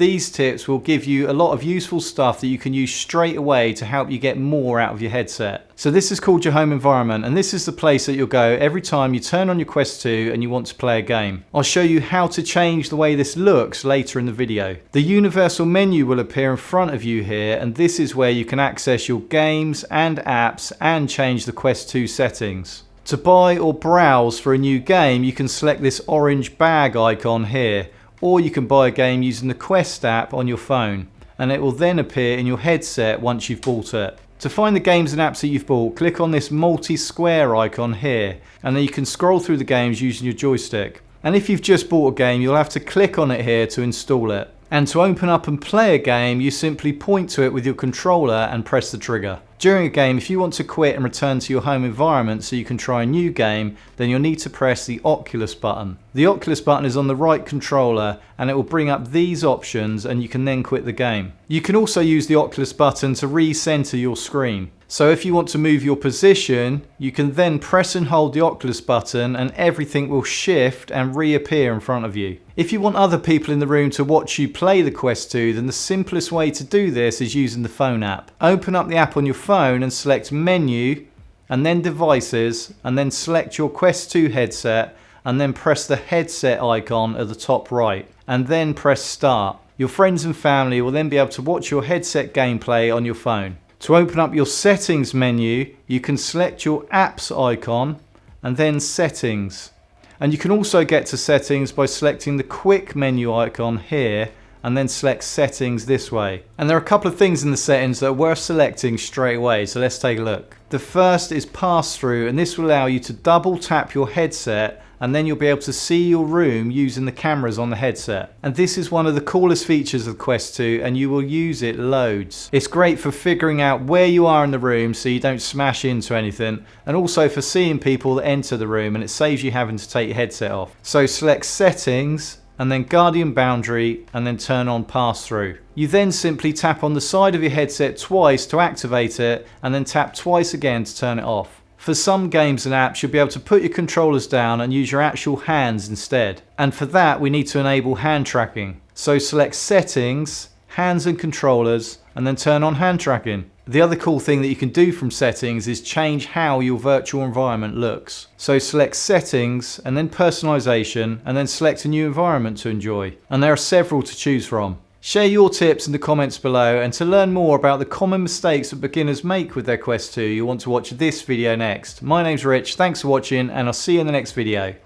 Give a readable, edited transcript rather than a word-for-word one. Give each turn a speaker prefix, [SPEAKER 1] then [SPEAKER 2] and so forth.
[SPEAKER 1] these tips will give you a lot of useful stuff that you can use straight away to help you get more out of your headset. So this is called your home environment, and this is the place that you'll go every time you turn on your Quest 2 and you want to play a game. I'll show you how to change the way this looks later in the video. The universal menu will appear in front of you here, and this is where you can access your games and apps and change the Quest 2 settings. To buy or browse for a new game, you can select this orange bag icon here, or you can buy a game using the Quest app on your phone, and it will then appear in your headset once you've bought it. To find the games and apps that you've bought, click on this multi-square icon here, and then you can scroll through the games using your joystick. And if you've just bought a game, you'll have to click on it here to install it. And to open up and play a game, you simply point to it with your controller and press the trigger. During a game, if you want to quit and return to your home environment so you can try a new game, then you'll need to press the Oculus button. The Oculus button is on the right controller, and it will bring up these options, and you can then quit the game. You can also use the Oculus button to recenter your screen. So if you want to move your position, you can then press and hold the Oculus button and everything will shift and reappear in front of you. If you want other people in the room to watch you play the Quest 2, then the simplest way to do this is using the phone app. Open up the app on your phone and select Menu, and then Devices, and then select your Quest 2 headset, and then press the headset icon at the top right, and then press Start. Your friends and family will then be able to watch your headset gameplay on your phone. To open up your settings menu, you can select your apps icon and then settings. And you can also get to settings by selecting the quick menu icon here and then select settings this way. And there are a couple of things in the settings that are worth selecting straight away, so let's take a look. The first is pass through, and this will allow you to double tap your headset and then you'll be able to see your room using the cameras on the headset. And this is one of the coolest features of the Quest 2, and you will use it loads. It's great for figuring out where you are in the room so you don't smash into anything, and also for seeing people that enter the room, and it saves you having to take your headset off. So select settings, and then Guardian Boundary, and then turn on pass through. You then simply tap on the side of your headset twice to activate it, and then tap twice again to turn it off. For some games and apps, you'll be able to put your controllers down and use your actual hands instead. And for that, we need to enable hand tracking. So select Settings, Hands and Controllers, and then turn on hand tracking. The other cool thing that you can do from settings is change how your virtual environment looks. So select Settings and then Personalization, and then select a new environment to enjoy. And there are several to choose from. Share your tips in the comments below, and to learn more about the common mistakes that beginners make with their Quest 2, you'll want to watch this video next. My name's Rich, thanks for watching, and I'll see you in the next video.